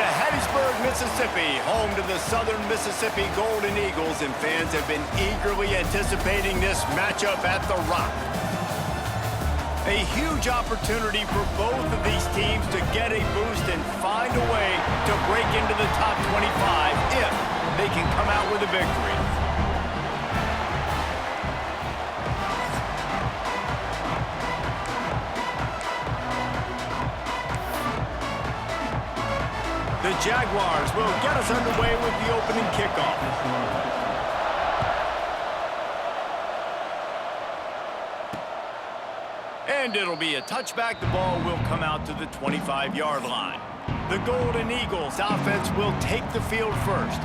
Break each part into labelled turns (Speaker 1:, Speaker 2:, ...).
Speaker 1: Hattiesburg, Mississippi, home to the Southern Mississippi Golden Eagles, and fans have been eagerly anticipating this matchup at the Rock. A huge opportunity for both of these teams to get a boost and find a way to break into the top 25 if they can come out with a victory. The Jaguars will get us underway with the opening kickoff. And it'll be a touchback. The ball will come out to the 25-yard line. The Golden Eagles offense will take the field first.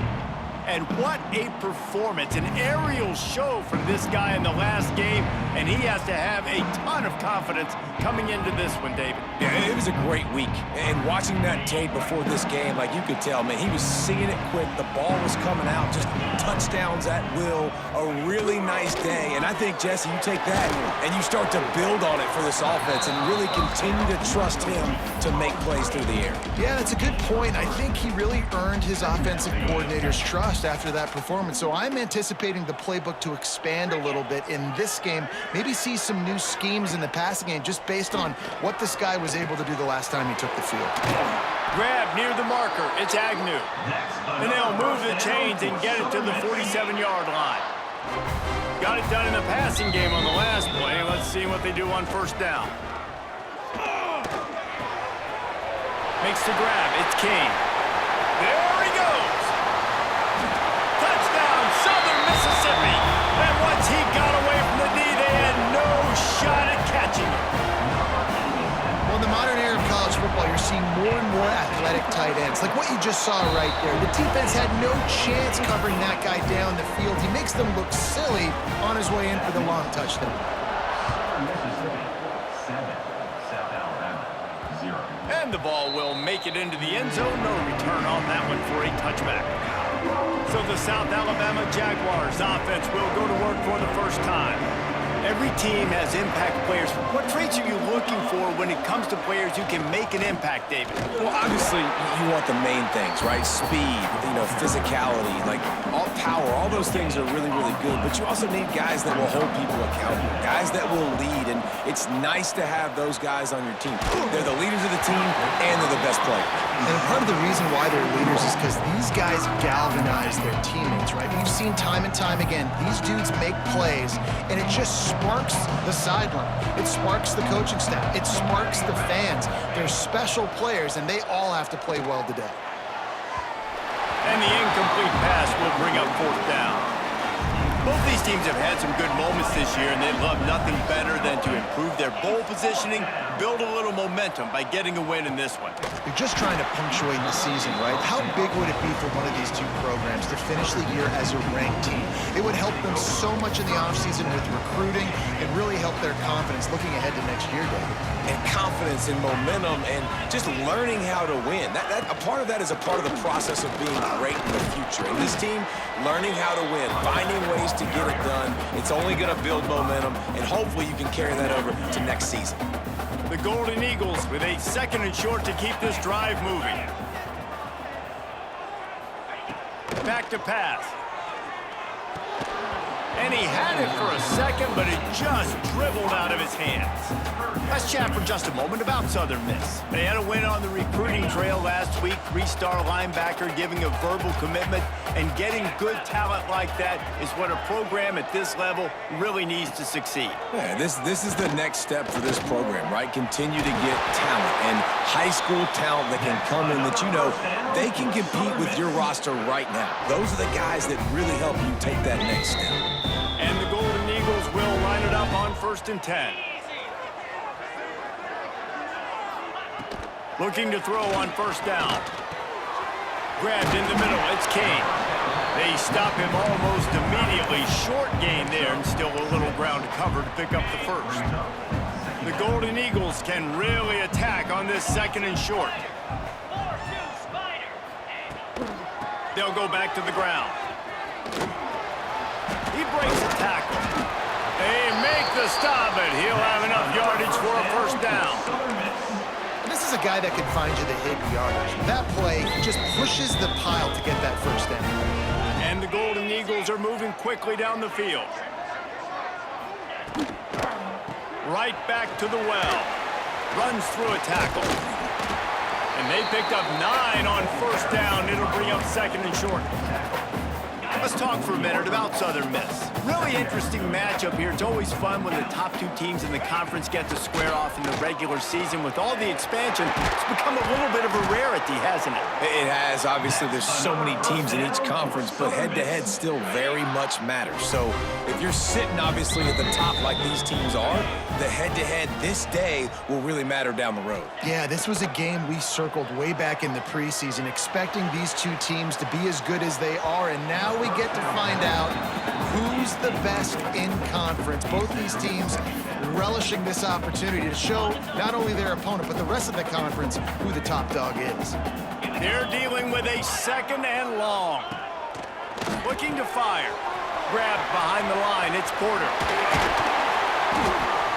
Speaker 1: And what a performance, an aerial show from this guy in the last game, and he has to have a ton of confidence coming into this one, David.
Speaker 2: Yeah, it was a great week, and watching that tape before this game, like you could tell, man, he was seeing it quick. The ball was coming out, just touchdowns at will, a really nice day. And I think, Jesse, you take that and you start to build on it for this offense and really continue to trust him to make plays through the air.
Speaker 3: Yeah, that's a good point. I think he really earned his offensive coordinator's trust after that performance. So I'm anticipating the playbook to expand a little bit in this game, maybe see some new schemes in the passing game just based on what this guy was able to do the last time he took the field.
Speaker 1: Grab near the marker. It's Agnew. And they'll move the chains and get it to the 47-yard line. Got it done in the passing game on the last play. Let's see what they do on first down. Makes the grab. It's King. There he goes. Touchdown, Southern Mississippi. And once he got away from the D, they had no shot at catching him.
Speaker 3: Well, in the modern era of college football, you're seeing more and more athletic tight ends, like what you just saw right there. The defense had no chance covering that guy down the field. He makes them look silly on his way in for the long touchdown.
Speaker 1: And the ball will make it into the end zone. No return on that one for a touchback. So the South Alabama Jaguars offense will go to work for the first time. Every team has impact players. What traits are you looking for when it comes to players who can make an impact, David?
Speaker 2: Well, obviously, you want the main things, right? Speed, physicality, like all power, all those things are really, really good. But you also need guys that will hold people accountable, guys that will lead. And it's nice to have those guys on your team. They're the leaders of the team, and they're the best players.
Speaker 3: And part of the reason why they're leaders is because these guys galvanize their teammates, right? We've seen time and time again, these dudes make plays, and it just sparks the sideline. It sparks the coaching staff. It sparks the fans. They're special players, and they all have to play well today.
Speaker 1: And the incomplete pass will bring up fourth down. Both these teams have had some good moments this year, and they'd love nothing better than to improve their bowl positioning, build a little momentum by getting a win in this one.
Speaker 3: You're just trying to punctuate the season, right? How big would it be for one of these two programs to finish the year as a ranked team? It would help them so much in the offseason with recruiting and really help their confidence looking ahead to next year, David.
Speaker 2: And confidence and momentum and just learning how to win. A part of that is a part of the process of being great in the future. And this team, learning how to win, finding ways to get it done, it's only going to build momentum, and hopefully you can carry that over to next season.
Speaker 1: The Golden Eagles with a second and short to keep this drive moving. Back to pass. And he had it for a second, but it just dribbled out of his hands. Let's chat for just a moment about Southern Miss. They had a win on the recruiting trail last week. Three-star linebacker giving a verbal commitment, and getting good talent like that is what a program at this level really needs to succeed.
Speaker 2: Yeah, this is the next step for this program, right? Continue to get talent and high school talent that can come in that they can compete with your roster right now. Those are the guys that really help you take that next step.
Speaker 1: And the Golden Eagles will line it up on 1st and 10. Looking to throw on first down. Grabbed in the middle. It's King. They stop him almost immediately. Short gain there, and still a little ground to cover to pick up the first. The Golden Eagles can really attack on this second and short. They'll go back to the ground. He breaks the tackle. They make the stop, but he'll have enough yardage for a first down.
Speaker 3: This is is a guy that can find you the hidden yardage. That play just pushes the pile to get that first down.
Speaker 1: And the Golden Eagles are moving quickly down the field. Right back to the well. Runs through a tackle. And they picked up 9 on first down. It'll bring up second and short. Let's talk for a minute about Southern Miss. Really interesting matchup here. It's always fun when the top 2 teams in the conference get to square off in the regular season. With all the expansion, it's become a little bit of a rarity, hasn't it?
Speaker 2: It has. Obviously, there's so many teams in each conference, but head-to-head still very much matters. So if you're sitting, obviously, at the top like these teams are, the head-to-head this day will really matter down the road.
Speaker 3: Yeah, this was a game we circled way back in the preseason, expecting these 2 teams to be as good as they are, and now we get to find out who's the best in conference. Both these teams relishing this opportunity to show not only their opponent, but the rest of the conference who the top dog is.
Speaker 1: They're dealing with a second and long. Looking to fire. Grabbed behind the line. It's Porter.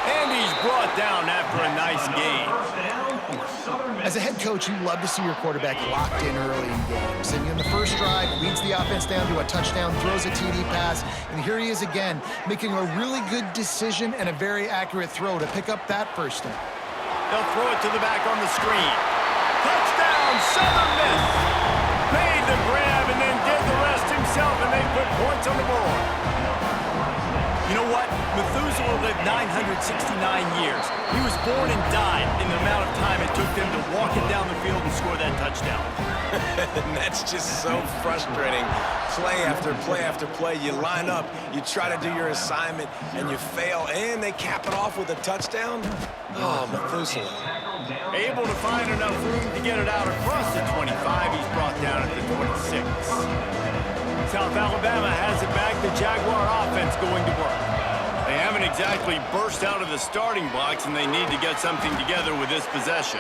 Speaker 1: And he's brought down after a nice gain.
Speaker 3: As a head coach, you love to see your quarterback locked in early in games. And in the first drive, leads the offense down to a touchdown, throws a TD pass, and here he is again, making a really good decision and a very accurate throw to pick up that first down.
Speaker 1: They'll throw it to the back on the screen. Touchdown, Southern Miss! Made the grab and then did the rest himself, and they put points on the board. You know what? Methuselah lived 969 years. He was born and died in the amount of time it took them to walk it down the field and score that touchdown.
Speaker 2: And that's just so frustrating. Play after play after play. You line up, you try to do your assignment, and you fail, and they cap it off with a touchdown? Oh, Methuselah.
Speaker 1: Able to find enough room to get it out across the 25. He's brought down at the 26. South Alabama has it back. The Jaguar offense going to work. They haven't exactly burst out of the starting blocks, and they need to get something together with this possession.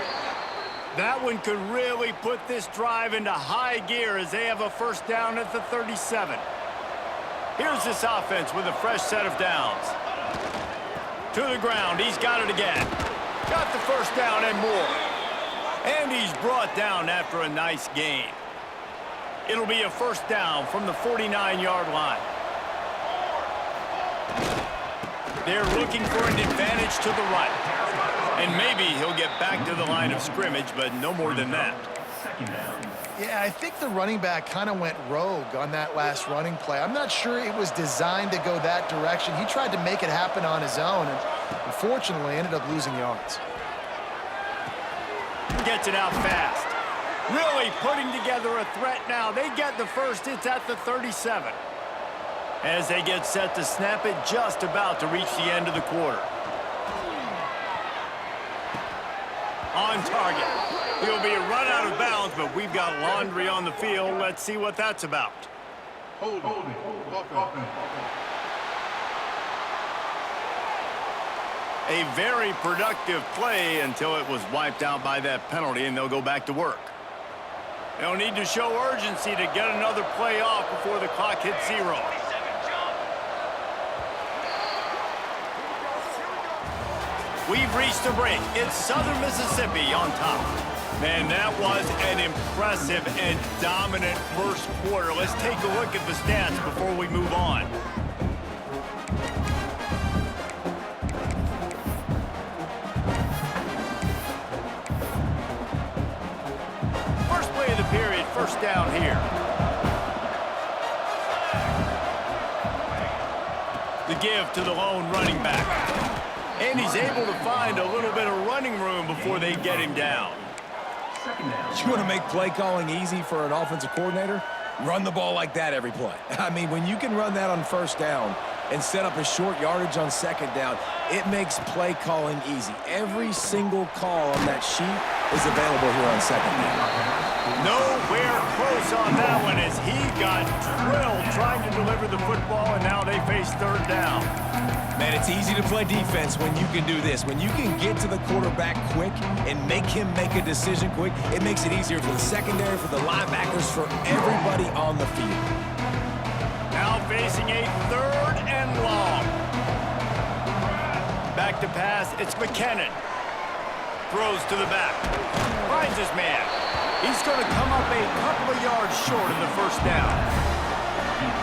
Speaker 1: That one could really put this drive into high gear as they have a first down at the 37. Here's this offense with a fresh set of downs. To the ground. He's got it again. Got the first down and more. And he's brought down after a nice gain. It'll be a first down from the 49-yard line. They're looking for an advantage to the right. And maybe he'll get back to the line of scrimmage, but no more than that.
Speaker 3: Yeah, I think the running back kind of went rogue on that last running play. I'm not sure it was designed to go that direction. He tried to make it happen on his own, and unfortunately ended up losing yards.
Speaker 1: Gets it out fast. Really putting together a threat now. They get the first. It's at the 37. As they get set to snap it, just about to reach the end of the quarter. On target. He'll be run out of bounds, but we've got laundry on the field. Let's see what that's about.
Speaker 4: Hold it.
Speaker 1: A very productive play until it was wiped out by that penalty, and they'll go back to work. They'll need to show urgency to get another play off before the clock hits 0. We've reached a break. It's Southern Mississippi on top. Man, that was an impressive and dominant first quarter. Let's take a look at the stats before we move on. First play of the period, first down here. The give to the lone running back. And he's able to find a little bit of running room before they get him down.
Speaker 2: You want to make play calling easy for an offensive coordinator? Run the ball like that every play. I mean, when you can run that on first down and set up a short yardage on second down, it makes play calling easy. Every single call on that sheet is available here on second down.
Speaker 1: Nowhere close on that one as he got drilled trying to deliver the football, and now they face third down.
Speaker 2: Man, it's easy to play defense when you can do this. When you can get to the quarterback quick and make him make a decision quick, it makes it easier for the secondary, for the linebackers, for everybody on the field.
Speaker 1: Now facing a third and long. Back to pass, it's McKinnon. throws to the back. Finds his man. He's going to come up a couple of yards short of the first down.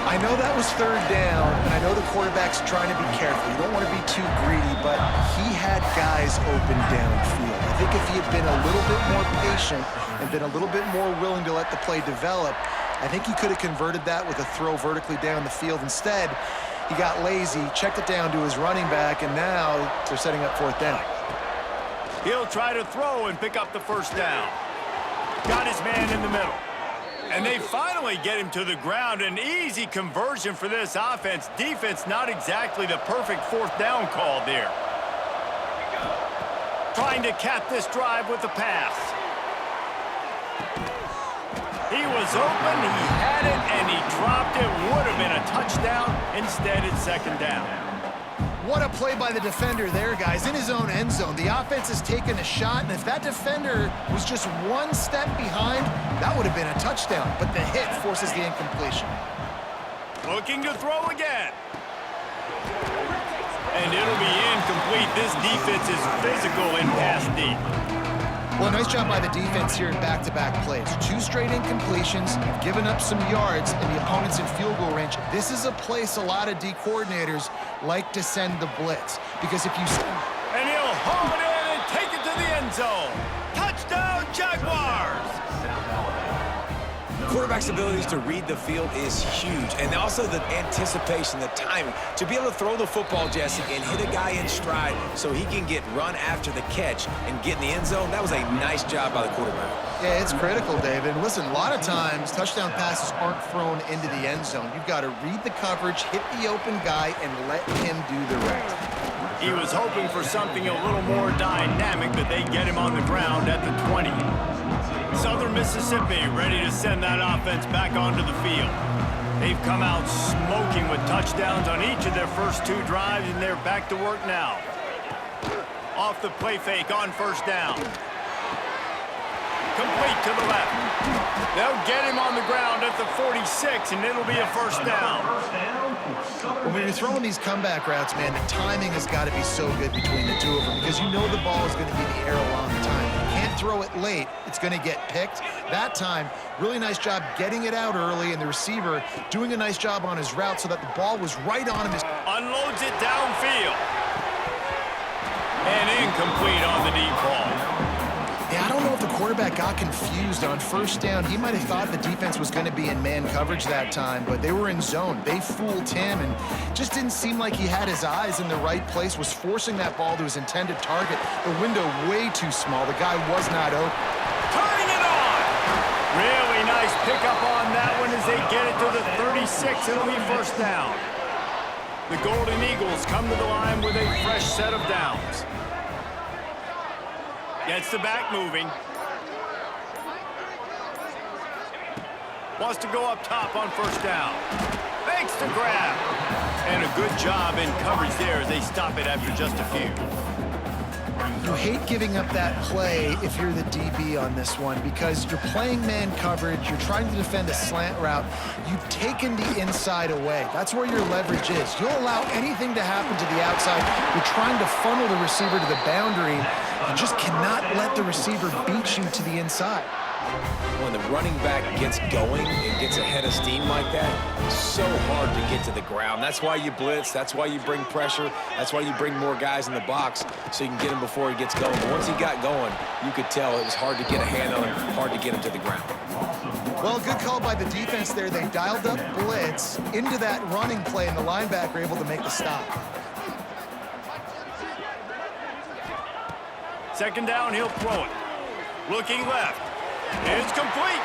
Speaker 3: I know that was third down, and I know the quarterback's trying to be careful. You don't want to be too greedy, but he had guys open downfield. I think if he had been a little bit more patient and been a little bit more willing to let the play develop, I think he could have converted that with a throw vertically down the field. Instead, he got lazy, checked it down to his running back, and now they're setting up fourth down.
Speaker 1: He'll try to throw and pick up the first down. Got his man in the middle. And they finally get him to the ground. An easy conversion for this offense. Defense, not exactly the perfect fourth down call there. Trying to cap this drive with the pass. He was open, he had it, and he dropped it. Would have been a touchdown. Instead, it's second down.
Speaker 3: What a play by the defender there, guys, in his own end zone. The offense has taken a shot, and if that defender was just one step behind, that would have been a touchdown. But the hit forces the incompletion.
Speaker 1: Looking to throw again. And it'll be incomplete. This defense is physical in pass deep.
Speaker 3: Well, nice job by the defense here in back-to-back plays. 2 straight incompletions, given up some yards, and the opponent's in field goal range. This is a place a lot of D coordinators like to send the blitz. Because if you...
Speaker 1: And he'll haul it in and take it to the end zone. Touchdown, Jaguars!
Speaker 2: Quarterback's abilities to read the field is huge, and also the anticipation, the timing. To be able to throw the football, Jesse, and hit a guy in stride so he can get run after the catch and get in the end zone, that was a nice job by the quarterback.
Speaker 3: Yeah, it's critical, David. Listen, a lot of times, touchdown passes aren't thrown into the end zone. You've got to read the coverage, hit the open guy, and let him do the rest.
Speaker 1: He was hoping for something a little more dynamic, but they get him on the ground at the 20. Southern Mississippi ready to send that offense back onto the field. They've come out smoking with touchdowns on each of their first 2 drives, and they're back to work now. Off the play fake on first down. Complete to the left. They'll get him on the ground at the 46, and it'll be a first down.
Speaker 3: When you're throwing these comeback routes, man, the timing has got to be so good between the 2 of them because you know the ball is going to be in the air a long time. You can't throw it late. It's going to get picked. That time, really nice job getting it out early, and the receiver doing a nice job on his route so that the ball was right on him.
Speaker 1: Unloads it downfield. And incomplete on the deep ball.
Speaker 3: Yeah, I don't know if the quarterback got confused on first down. He might have thought the defense was going to be in man coverage that time, but they were in zone. They fooled him and just didn't seem like he had his eyes in the right place, was forcing that ball to his intended target. The window way too small. The guy was not open.
Speaker 1: Turning it on! Really nice pickup on that one as they get it to the 36. It'll be first down. The Golden Eagles come to the line with a fresh set of downs. Gets the back moving. Wants to go up top on first down. Makes the grab. And a good job in coverage there as they stop it after just a few.
Speaker 3: You hate giving up that play if you're the DB on this one because you're playing man coverage, you're trying to defend a slant route, you've taken the inside away. That's where your leverage is. You'll allow anything to happen to the outside. You're trying to funnel the receiver to the boundary. You just cannot let the receiver beat you to the inside.
Speaker 2: When the running back gets going and gets ahead of steam like that, it's so hard to get to the ground. That's why you blitz. That's why you bring pressure. That's why you bring more guys in the box so you can get him before he gets going. But once he got going, you could tell it was hard to get a hand on him, hard to get him to the ground.
Speaker 3: Well, good call by the defense there. They dialed up blitz into that running play, and the linebacker able to make the stop.
Speaker 1: Second down, he'll throw it. Looking left. It's complete.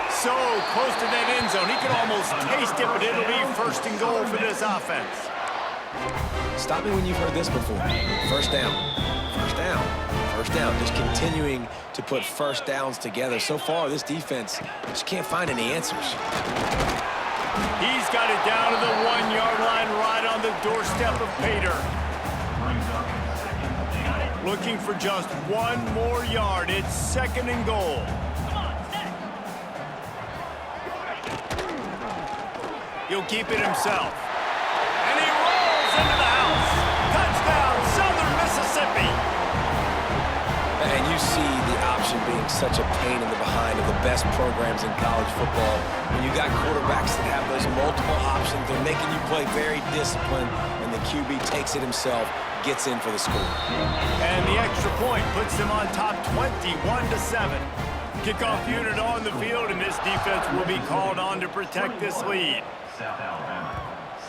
Speaker 1: So close to that end zone. He could almost taste it, but it'll be first and goal for this offense.
Speaker 2: Stop me when you've heard this before. First down. First down. First down. Just continuing to put first downs together. So far, this defense just can't find any answers.
Speaker 1: He's got it down to the 1-yard line right on the doorstep of Pater. Looking for just 1 more yard. It's second and goal. He'll keep it himself. And he rolls into the house. Touchdown, Southern Mississippi.
Speaker 2: such a pain in the behind of the best programs in college football. When you got quarterbacks that have those multiple options, they're making you play very disciplined, and the QB takes it himself, gets in for the score.
Speaker 1: And the extra point puts them on top 21-7. Kickoff unit on the field, and this defense will be called on to protect this lead.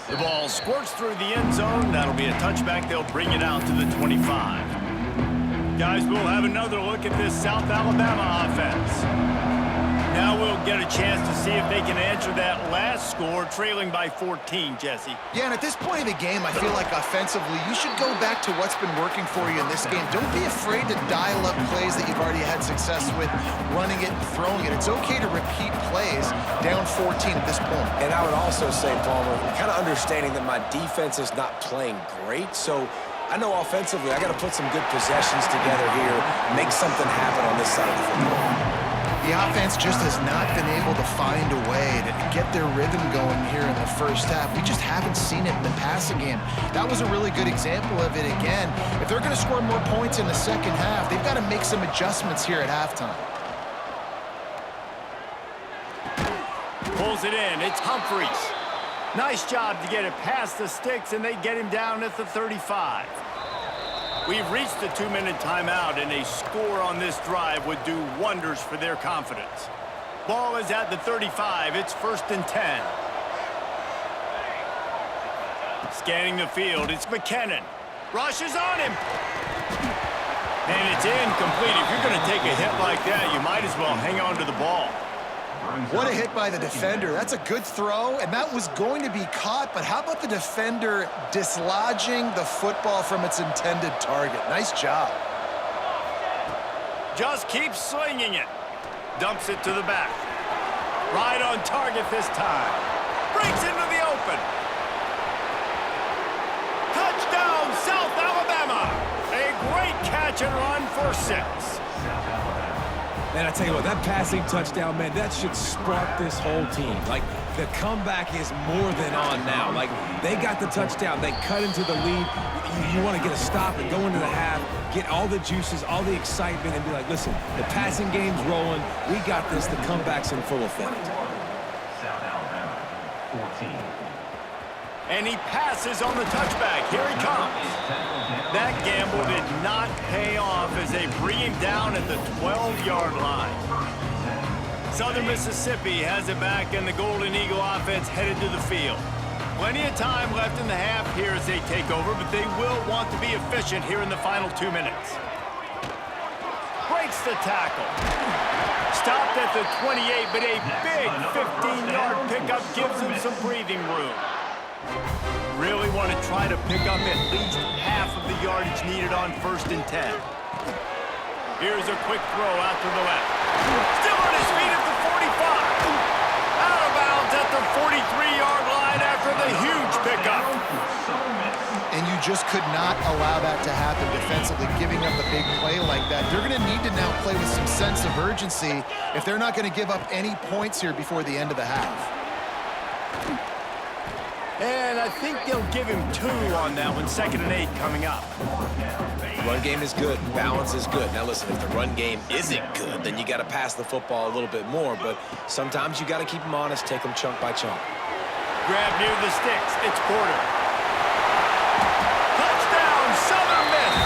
Speaker 1: The ball squirts through the end zone. That'll be a touchback. They'll bring it out to the 25. Guys, we'll have another look at this South Alabama offense. Now we'll get a chance to see if they can answer that last score, trailing by 14, Jesse.
Speaker 3: Yeah, and at this point of the game, I feel like offensively, you should go back to what's been working for you in this game. Don't be afraid to dial up plays that you've already had success with, running it and throwing it. It's okay to repeat plays down 14 at this point.
Speaker 2: And I would also say, Palmer, kind of understanding that my defense is not playing great, so I know offensively I got to put some good possessions together here, make something happen on this side of the football.
Speaker 3: The offense just has not been able to find a way to get their rhythm going here in the first half. We just haven't seen it in the passing game. That was a really good example of it again. If they're going to score more points in the second half, they've got to make some adjustments here at halftime.
Speaker 1: Pulls it in. It's Humphreys. Nice job to get it past the sticks, and they get him down at the 35. We've reached the 2-minute timeout, and a score on this drive would do wonders for their confidence. Ball is at the 35. It's 1st and 10. Scanning the field, it's McKinnon. Rushes on him. And it's incomplete. If you're going to take a hit like that, you might as well hang on to the ball.
Speaker 3: What a hit by the defender. That's a good throw, and that was going to be caught, but how about the defender dislodging the football from its intended target? Nice job.
Speaker 1: Just keeps slinging it. Dumps it to the back. Right on target this time. Breaks into the open. Touchdown, South Alabama. A great catch and run for 6.
Speaker 2: Man, I tell you what, that passing touchdown, man, that should spark this whole team. Like, the comeback is more than on now. Like, they got the touchdown. They cut into the lead. You want to get a stop and go into the half, get all the juices, all the excitement, and be like, listen, the passing game's rolling. We got this. The comeback's in full effect.
Speaker 4: South Alabama, 14.
Speaker 1: And he passes on the touchback. Here he comes. That gamble did not pay off as they bring him down at the 12-yard line. Southern Mississippi has it back, and the Golden Eagle offense headed to the field. Plenty of time left in the half here as they take over, but they will want to be efficient here in the final 2 minutes. Breaks the tackle. Stopped at the 28, but a big 15-yard pickup gives him some breathing room. Really want to try to pick up at least half of the yardage needed on 1st and 10. Here's a quick throw out to the left. Still on his feet at the 45. Out of bounds at the 43-yard line after the huge pickup.
Speaker 3: And you just could not allow that to happen defensively, giving up a big play like that. They're going to need to now play with some sense of urgency if they're not going to give up any points here before the end of the half.
Speaker 1: And I think they'll give him 2 on that one. 2nd and 8 coming up.
Speaker 2: The run game is good. Balance is good. Now, listen, if the run game isn't good, then you got to pass the football a little bit more. But sometimes you got to keep them honest, take them chunk by chunk.
Speaker 1: Grab near the sticks. It's Porter. Touchdown, Southern Miss.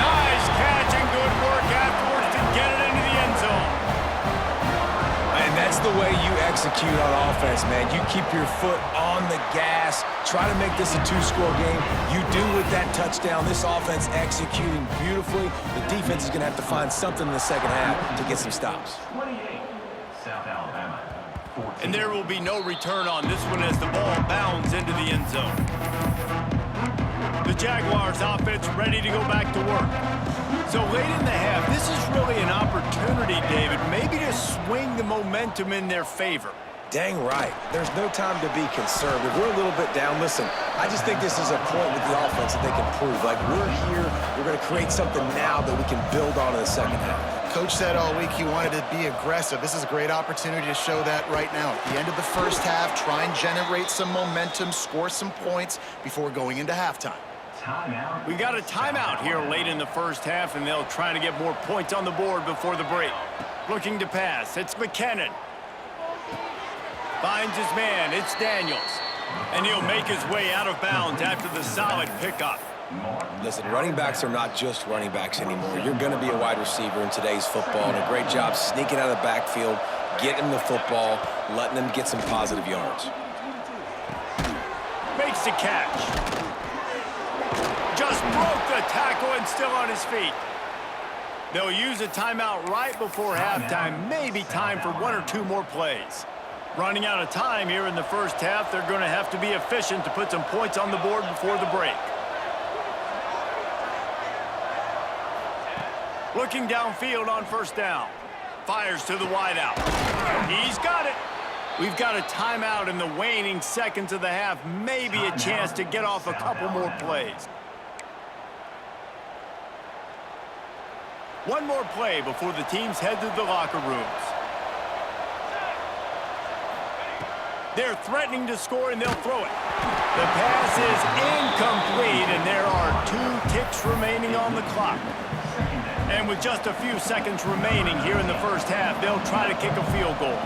Speaker 1: Nice catch and good work afterwards to get it into the end zone.
Speaker 2: And that's the way you execute on offense, man. You keep your foot on the gas. Try to make this a 2-score game. You do with that touchdown. This offense executing beautifully. The defense is going to have to find something in the second half to get some stops.
Speaker 4: 28, South Alabama, 14.
Speaker 1: And there will be no return on this one as the ball bounds into the end zone. The Jaguars offense ready to go back to work. So late in the half, this is really an opportunity, David, maybe to swing the momentum in their favor.
Speaker 2: Dang right. There's no time to be concerned. If we're a little bit down, listen, I just think this is a point with the offense that they can prove. Like, we're here, we're going to create something now that we can build on in the second half.
Speaker 3: Coach said all week he wanted to be aggressive. This is a great opportunity to show that right now. At the end of the first half, try and generate some momentum, score some points before going into halftime.
Speaker 1: We got a timeout here late in the first half, and they'll try to get more points on the board before the break. Looking to pass. It's McKinnon. Finds his man. It's Daniels. And he'll make his way out of bounds after the solid pickup.
Speaker 2: Listen, running backs are not just running backs anymore. You're going to be a wide receiver in today's football, and a great job sneaking out of the backfield, getting them the football, letting them get some positive yards.
Speaker 1: Makes the catch. Just broke the tackle and still on his feet. They'll use a timeout right before halftime. Maybe time for 1 or 2 more plays. Running out of time here in the first half. They're going to have to be efficient to put some points on the board before the break. Looking downfield on first down. Fires to the wideout. He's got it. We've got a timeout in the waning seconds of the half. Maybe a chance to get off a couple more plays. One more play before the teams head to the locker rooms. They're threatening to score, and they'll throw it. The pass is incomplete, and there are 2 ticks remaining on the clock. And with just a few seconds remaining here in the first half, they'll try to kick a field goal.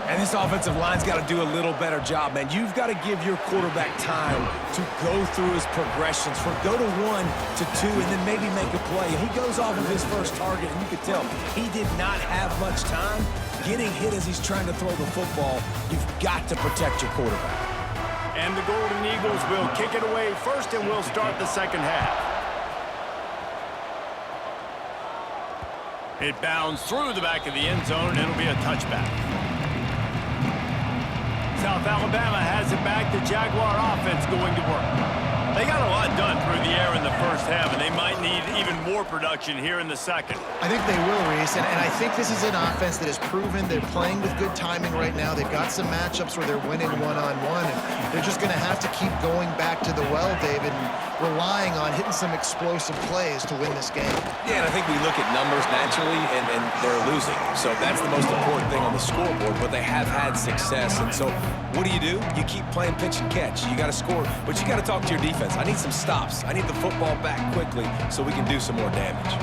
Speaker 2: And this offensive line's got to do a little better job, man. You've got to give your quarterback time to go through his progressions, from go to 1 to 2, and then maybe make a play. And he goes off of his first target, and you could tell he did not have much time getting hit as he's trying to throw the football. You've got to protect your quarterback.
Speaker 1: And the Golden Eagles will kick it away first, and we'll start the second half. It bounds through the back of the end zone, and it'll be a touchback. South Alabama has it back. The Jaguar offense going to work. They got a lot done through the air in the first half, and they might need even more production here in the second.
Speaker 3: I think they will, Reese, and I think this is an offense that has proven they're playing with good timing right now. They've got some matchups where they're winning one-on-one, and they're just going to have to keep going back to the well, David, and relying on hitting some explosive plays to win this game.
Speaker 2: Yeah, and I think we look at numbers naturally, and they're losing. So that's the most important thing on the scoreboard, but they have had success. And so what do? You keep playing pitch and catch. You got to score, but you got to talk to your defense. I need some stops. I need the football back quickly so we can do some more damage.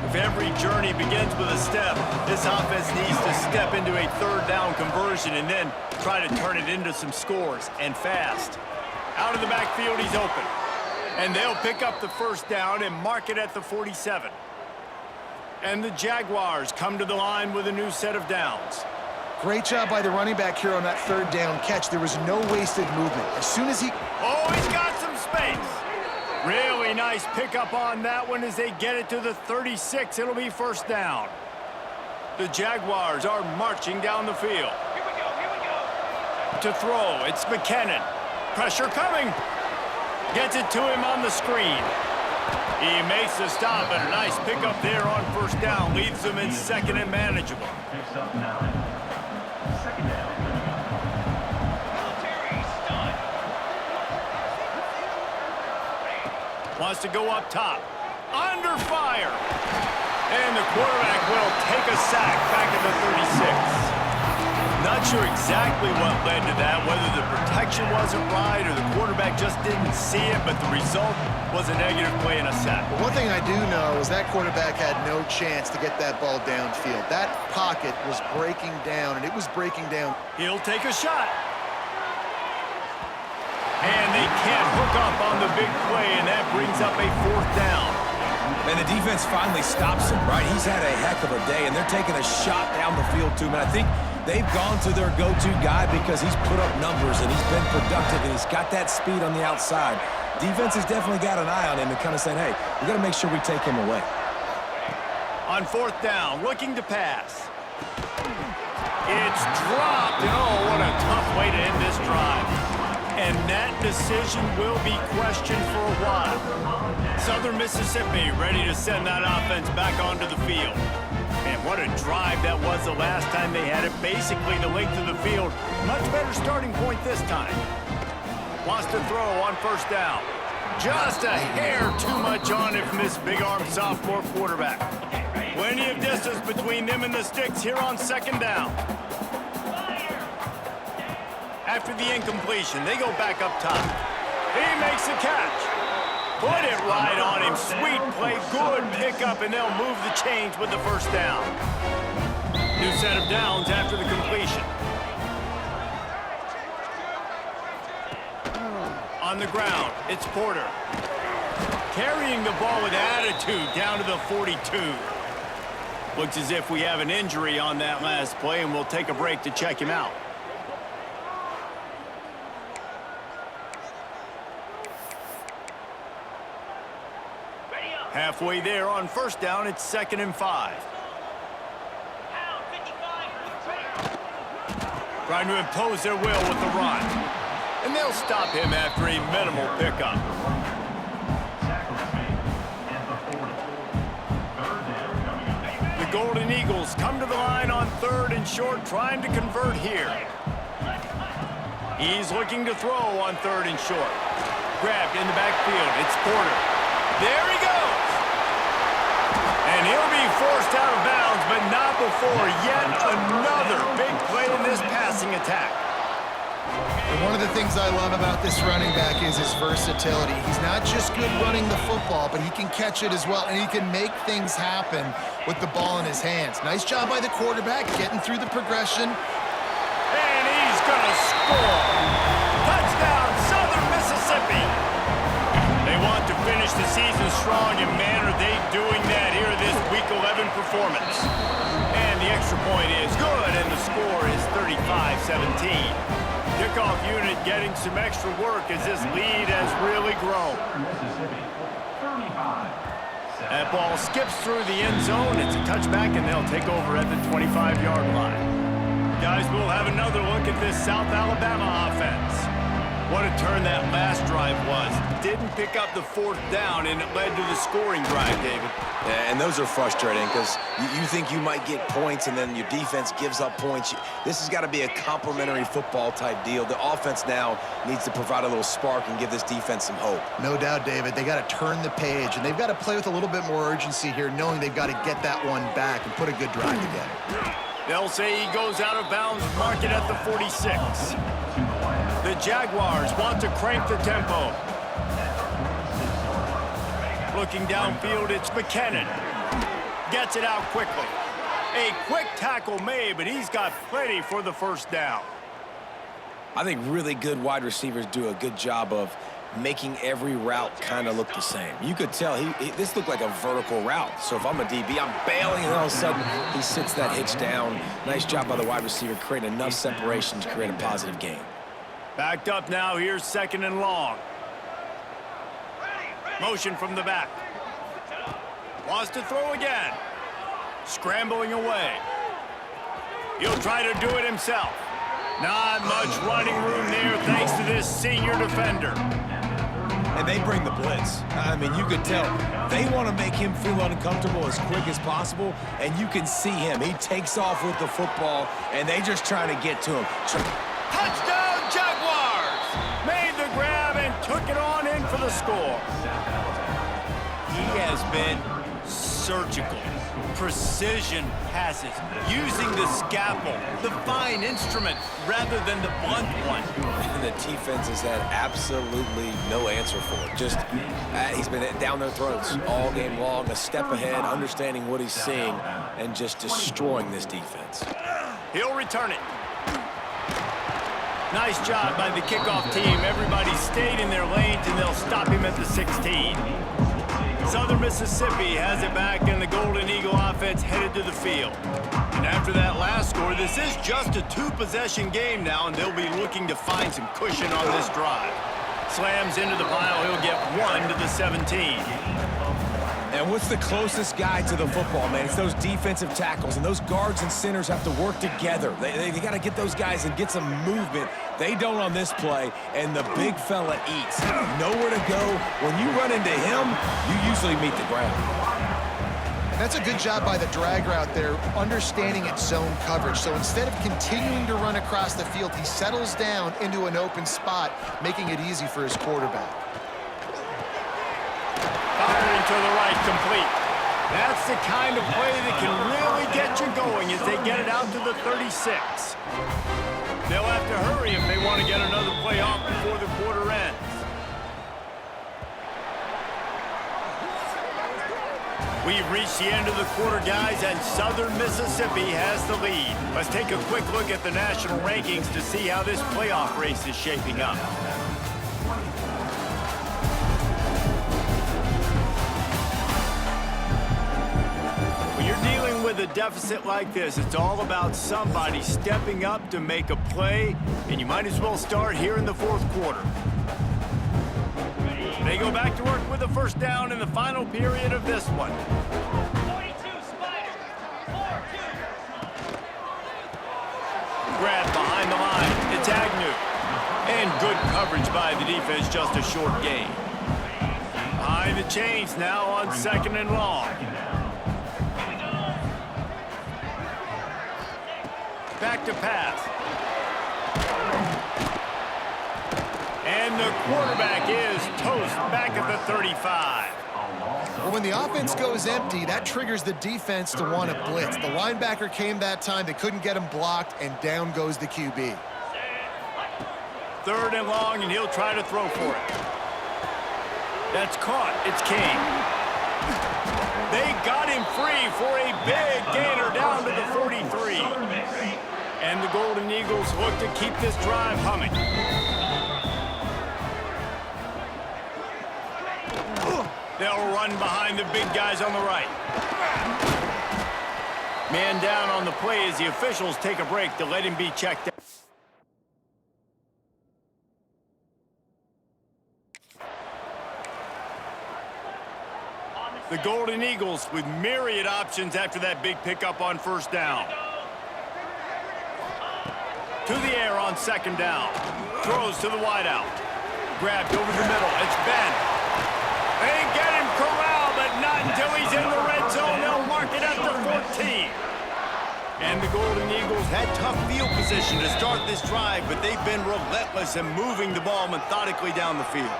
Speaker 1: If every journey begins with a step, this offense needs to step into a third down conversion and then try to turn it into some scores, and fast. Out of the backfield, he's open. And they'll pick up the first down and mark it at the 47. And the Jaguars come to the line with a new set of downs.
Speaker 3: Great job by the running back here on that third down catch. There was no wasted movement. As soon as he...
Speaker 1: Oh, he's got some space. Really nice pickup on that one as they get it to the 36. It'll be first down. The Jaguars are marching down the field.
Speaker 5: Here we go.
Speaker 1: To throw, it's McKinnon. Pressure coming. Gets it to him on the screen. He makes the stop, and a nice pickup there on first down. Leaves them in second and manageable.
Speaker 4: Picks up 9. Second down.
Speaker 5: Military stunt.
Speaker 1: Wants to go up top. Under fire. And the quarterback will take a sack back at the 36. Not sure exactly what led to that, whether the protection wasn't right or the quarterback just didn't see it, but the result was a negative play and a sack.
Speaker 3: But one thing I do know is that quarterback had no chance to get that ball downfield. That pocket was breaking down, and it was breaking down.
Speaker 1: He'll take a shot. And they can't hook up on the big play, and that brings up a fourth down.
Speaker 2: And the defense finally stops him, right? He's had a heck of a day, and they're taking a shot down the field to him. And I think they've gone to their go-to guy because he's put up numbers and he's been productive and he's got that speed on the outside. Defense has definitely got an eye on him and kind of saying, hey, we got to make sure we take him away.
Speaker 1: On fourth down, looking to pass. It's dropped. Oh, what a tough way to end this drive. And that decision will be questioned for a while. Southern Mississippi ready to send that offense back onto the field. And what a drive that was the last time they had it. Basically the length of the field. Much better starting point this time. Wants to throw on first down. Just a hair too much on it from this big-arm sophomore quarterback. Plenty of distance between them and the sticks here on second down. After the incompletion, they go back up top. He makes the catch. Put it right on him. Sweet play, good pickup, and they'll move the chains with the first down. New set of downs after the completion. On the ground, it's Porter. Carrying the ball with attitude down to the 42. Looks as if we have an injury on that last play, and we'll take a break to check him out. Halfway there on first down, it's 2nd and 5. Trying to impose their will with the run. And they'll stop him after a minimal pickup. The Golden Eagles come to the line on 3rd and short, trying to convert here. He's looking to throw on 3rd and short. Grabbed in the backfield. It's Porter. There he goes. And he'll be forced out of bounds, but not before yet another big play in this passing attack.
Speaker 3: And one of the things I love about this running back is his versatility. He's not just good running the football, but he can catch it as well, and he can make things happen with the ball in his hands. Nice job by the quarterback getting through the progression.
Speaker 1: And he's going to score. Touchdown, Southern Mississippi. They want to finish the season strong, and man, are they doing that here this Week 11 performance. And the extra point is good, and the score is 35-17. Kickoff unit getting some extra work as this lead has really grown. That ball skips through the end zone. It's a touchback, and they'll take over at the 25-yard line. Guys, we'll have another look at this South Alabama offense. What a turn that last drive was. Didn't pick up the 4th down, and it led to the scoring drive, David.
Speaker 2: Yeah, and those are frustrating because you think you might get points, and then your defense gives up points. This has got to be a complimentary football type deal. The offense now needs to provide a little spark and give this defense some hope.
Speaker 3: No doubt, David. They got to turn the page, and they've got to play with a little bit more urgency here, knowing they've got to get that one back and put a good drive together.
Speaker 1: They'll say he goes out of bounds, mark it at the 46. The Jaguars want to crank the tempo. Looking downfield, it's McKinnon. Gets it out quickly. A quick tackle made, but he's got plenty for the first down.
Speaker 2: I think really good wide receivers do a good job of making every route kind of look the same. You could tell this looked like a vertical route. So if I'm a DB, I'm bailing, and all of a sudden he sits that hitch down. Nice job by the wide receiver, creating enough separation to create a positive gain.
Speaker 1: Backed up now, here's 2nd and long. Motion from the back. Wants to throw again. Scrambling away. He'll try to do it himself. Not much running room there thanks to this senior defender.
Speaker 2: And they bring the blitz. I mean, you could tell they want to make him feel uncomfortable as quick as possible, and you can see him. He takes off with the football, and they just trying to get to him.
Speaker 1: Touchdown, Jaguars! Made the grab and took it on in for the score. He has been surgical. Precision passes, using the scalpel, the fine instrument, rather than the blunt one.
Speaker 2: The defense has had absolutely no answer for it. Just, he's been down their throats all game long, a step ahead, understanding what he's seeing, and just destroying this defense.
Speaker 1: He'll return it. Nice job by the kickoff team. Everybody stayed in their lanes, and they'll stop him at the 16. Southern Mississippi has it back, and the Golden Eagle offense headed to the field. And after that last score, this is just a 2-possession game now, and they'll be looking to find some cushion on this drive. Slams into the pile. He'll get 1 to the 17.
Speaker 2: And what's the closest guy to the football, man? It's those defensive tackles, and those guards and centers have to work together. They got to get those guys and get some movement. They don't on this play, and the big fella eats. Nowhere to go. When you run into him, you usually meet the ground.
Speaker 3: And that's a good job by the drag route there, understanding its zone coverage. So instead of continuing to run across the field, he settles down into an open spot, making it easy for his quarterback.
Speaker 1: Firing to the right, complete. That's the kind of play that can really get you going as they get it out to the 36. They'll have to hurry if they want to get another play off before the quarter ends. We've reached the end of the quarter, guys, and Southern Mississippi has the lead. Let's take a quick look at the national rankings to see how this playoff race is shaping up. When you're dealing with a deficit like this, it's all about somebody stepping up to make a play, and you might as well start here in the fourth quarter. They go back to work with a first down in the final period of this one.
Speaker 5: 42 Spider. 4-2.
Speaker 1: Grab behind the line. It's Agnew. And good coverage by the defense, just a short gain. Behind the chains now on 2nd and long. Back to pass. And the quarterback is toast back at the 35.
Speaker 3: Well, when the offense goes empty, that triggers the defense to want to blitz. The linebacker came that time. They couldn't get him blocked, and down goes the QB.
Speaker 1: 3rd and long, and he'll try to throw for it. That's caught. It's King. They got him free for a big gainer down to the 43. And the Golden Eagles look to keep this drive humming. They'll run behind the big guys on the right. Man down on the play as the officials take a break to let him be checked out. The Golden Eagles with myriad options after that big pickup on first down. To the air on 2nd down. Throws to the wideout. Grabbed over the middle. It's Ben. They get him corralled, but not until he's in the red zone. They'll mark it at the 14. And the Golden Eagles had tough field position to start this drive, but they've been relentless in moving the ball methodically down the field.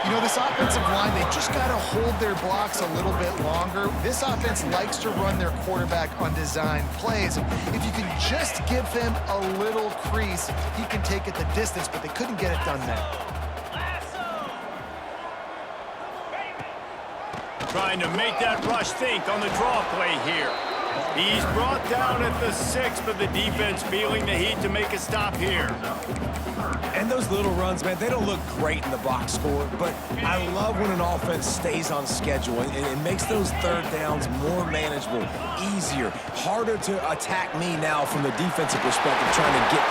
Speaker 3: You know, this offensive line, they just got to hold their blocks a little bit longer. This offense likes to run their quarterback on design plays. If you can just give him a little crease, he can take it the distance, but they couldn't get it done there.
Speaker 1: Trying to make that rush think on the draw play here. He's brought down at the 6, but the defense feeling the heat to make a stop here.
Speaker 2: And those little runs, man, they don't look great in the box score, but I love when an offense stays on schedule and it makes those 3rd downs more manageable, easier, harder to attack me now from the defensive perspective, trying to get.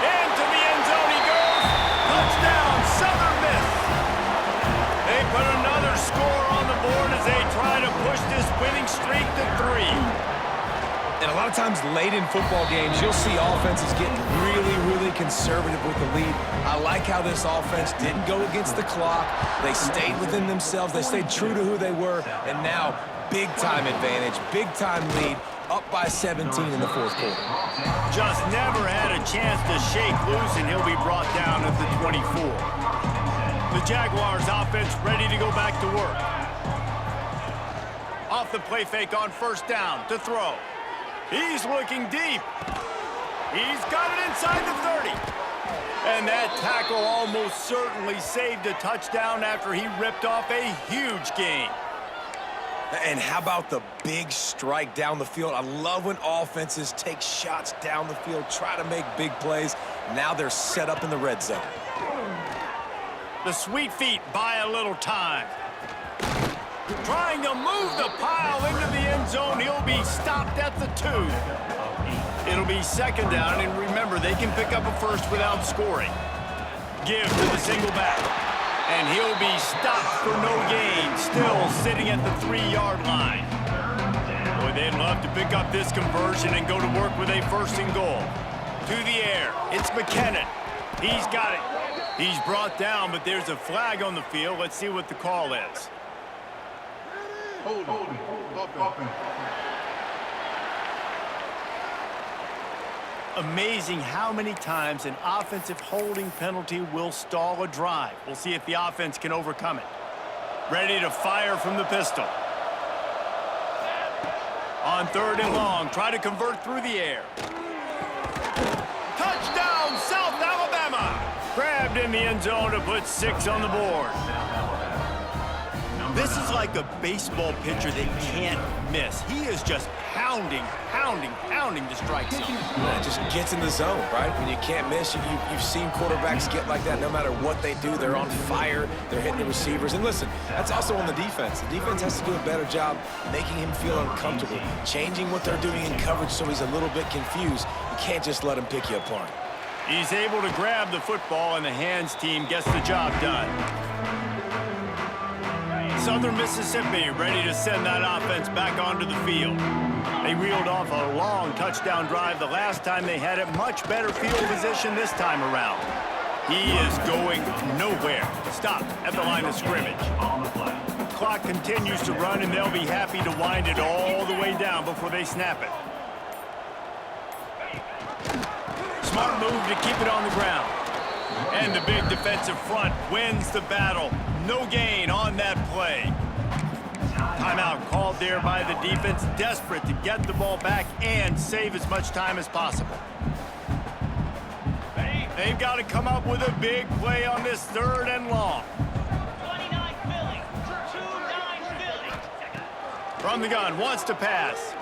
Speaker 1: Into the end zone he goes. Touchdown, Southern Miss. They put another score on the board as they try to push this winning streak to 3.
Speaker 2: And a lot of times late in football games, you'll see offenses getting really, really conservative with the lead. I like how this offense didn't go against the clock. They stayed within themselves. They stayed true to who they were. And now, big-time advantage, big-time lead, up by 17 in the 4th quarter.
Speaker 1: Just never had a chance to shake loose, and he'll be brought down at the 24. The Jaguars offense ready to go back to work. Off the play fake on first down to throw. He's looking deep. He's got it inside the 30. And that tackle almost certainly saved a touchdown after he ripped off a huge gain.
Speaker 2: And how about the big strike down the field? I love when offenses take shots down the field, try to make big plays. Now they're set up in the red zone.
Speaker 1: The sweet feet buy a little time. Trying to move the pile into the end zone. He'll be stopped at the 2. It'll be 2nd down, and remember, they can pick up a first without scoring. Give to the single back. And he'll be stopped for no gain, still sitting at the 3-yard line. Boy, they'd love to pick up this conversion and go to work with a 1st and goal. To the air, it's McKinnon. He's got it. He's brought down, but there's a flag on the field. Let's see what the call is. Amazing how many times an offensive holding penalty will stall a drive. We'll see if the offense can overcome it. Ready to fire from the pistol. On 3rd and long, try to convert through the air. Touchdown, South Alabama! Grabbed in the end zone to put 6 on the board. This is like a baseball pitcher that can't miss. He is just pounding the strike zone.
Speaker 2: Yeah, it just gets in the zone, right? When you can't miss, you've seen quarterbacks get like that no matter what they do. They're on fire. They're hitting the receivers. And listen, that's also on the defense. The defense has to do a better job making him feel uncomfortable, changing what they're doing in coverage so he's a little bit confused. You can't just let him pick you apart.
Speaker 1: He's able to grab the football, and the hands team gets the job done. Southern Mississippi ready to send that offense back onto the field. They reeled off a long touchdown drive the last time they had it. Much better field position this time around. He is going nowhere. Stop at the line of scrimmage. Clock continues to run, and they'll be happy to wind it all the way down before they snap it. Smart move to keep it on the ground. And the big defensive front wins the battle. No gain on that play. Timeout called there by the defense, desperate to get the ball back and save as much time as possible. They've got to come up with a big play on this 3rd and long.
Speaker 5: 29 Philly. 29 Philly.
Speaker 1: From the gun, wants to pass.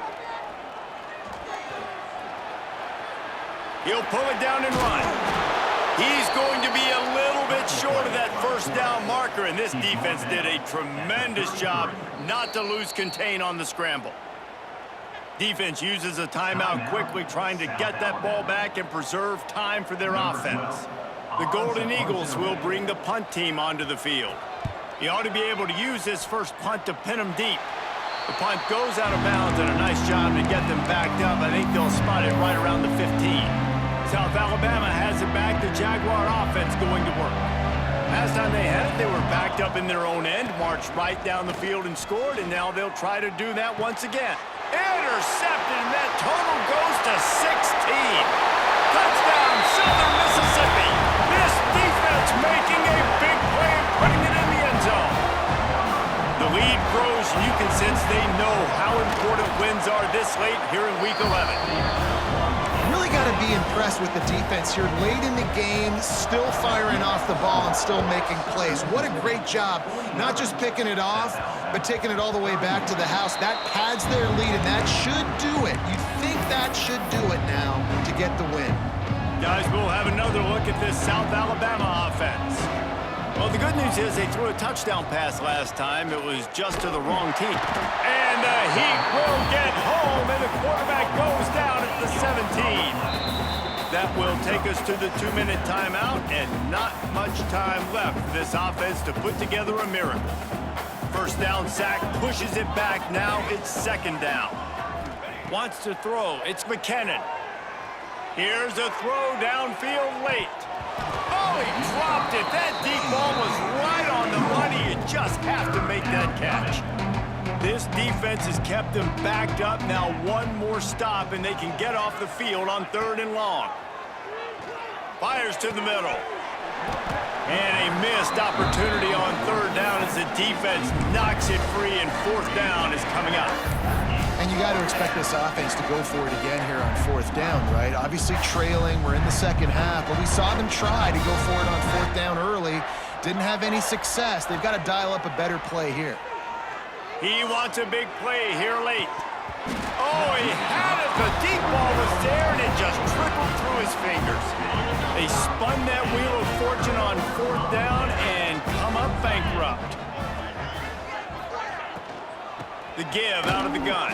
Speaker 1: He'll pull it down and run. He's going to be a little bit short of that 1st down marker, and this defense did a tremendous job not to lose contain on the scramble. Defense uses a timeout quickly, trying to get that ball back and preserve time for their offense. The Golden Eagles will bring the punt team onto the field. He ought to be able to use his first punt to pin them deep. The punt goes out of bounds, and a nice job to get them backed up. I think they'll spot it right around the 15. South Alabama has it back. The Jaguar offense going to work. Last time they had it, they were backed up in their own end, marched right down the field and scored, and now they'll try to do that once again. Intercepted, and that total goes to 16. Touchdown, Southern Mississippi. This defense making a big play and putting it in the end zone. The lead grows, and you can sense they know how important wins are this late here in Week 11.
Speaker 3: Really got to be impressed with the defense here. Late in the game, still firing off the ball and still making plays. What a great job. Not just picking it off, but taking it all the way back to the house. That pads their lead, and that should do it. You think that should do it now to get the win.
Speaker 1: Guys, we'll have another look at this South Alabama offense. Well, the good news is they threw a touchdown pass last time. It was just to the wrong team. And the Heat will get home, and the quarterback goes down at the 17. That will take us to the 2-minute timeout, and not much time left for this offense to put together a miracle. 1st down sack, pushes it back. Now it's 2nd down. Wants to throw. It's McKinnon. Here's a throw downfield late. Oh, he dropped it. That deep ball was right on the money. You just have to make that catch. This defense has kept them backed up. Now one more stop, and they can get off the field on 3rd and long. Fires to the middle. And a missed opportunity on 3rd down as the defense knocks it free, and 4th down is coming up.
Speaker 3: And you got to expect this offense to go for it again here on 4th down, right? Obviously trailing, we're in the 2nd half, but we saw them try to go for it on 4th down early. Didn't have any success. They've got to dial up a better play here.
Speaker 1: He wants a big play here late. Oh, he had it. The deep ball was there, and it just trickled through his fingers. They spun that wheel of fortune on 4th down and come up bankrupt. The give out of the gun.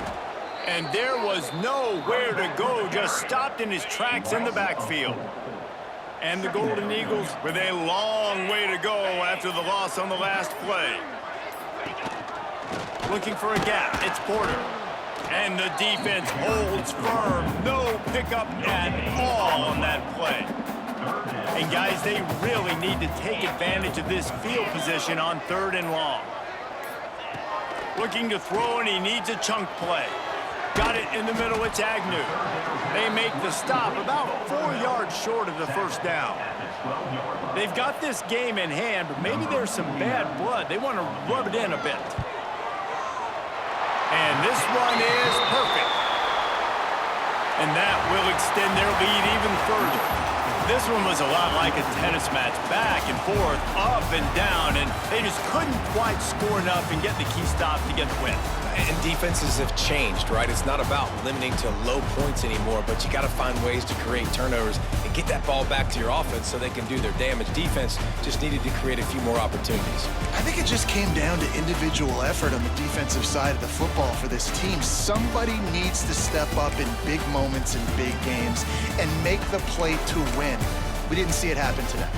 Speaker 1: And there was nowhere to go, just stopped in his tracks in the backfield. And the Golden Eagles with a long way to go after the loss on the last play. Looking for a gap, it's Porter. And the defense holds firm. No pickup at all on that play. And guys, they really need to take advantage of this field position on 3rd and long. Looking to throw, and he needs a chunk play. Got it in the middle, it's Agnew. They make the stop about 4 yards short of the 1st down. They've got this game in hand, but maybe there's some bad blood. They want to rub it in a bit. And this one is perfect. And that will extend their lead even further. This one was a lot like a tennis match, back and forth, up and down, and they just couldn't quite score enough and get the key stop to get the win.
Speaker 2: And defenses have changed, right? It's not about limiting to low points anymore, but you got to find ways to create turnovers and get that ball back to your offense so they can do their damage. Defense just needed to create a few more opportunities.
Speaker 3: I think it just came down to individual effort on the defensive side of the football for this team. Somebody needs to step up in big moments and big games and make the play to win. We didn't see it happen today.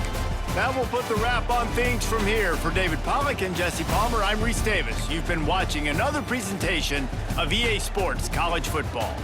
Speaker 1: That will put the wrap on things from here. For David Pollack and Jesse Palmer, I'm Reese Davis. You've been watching another presentation of EA Sports College Football.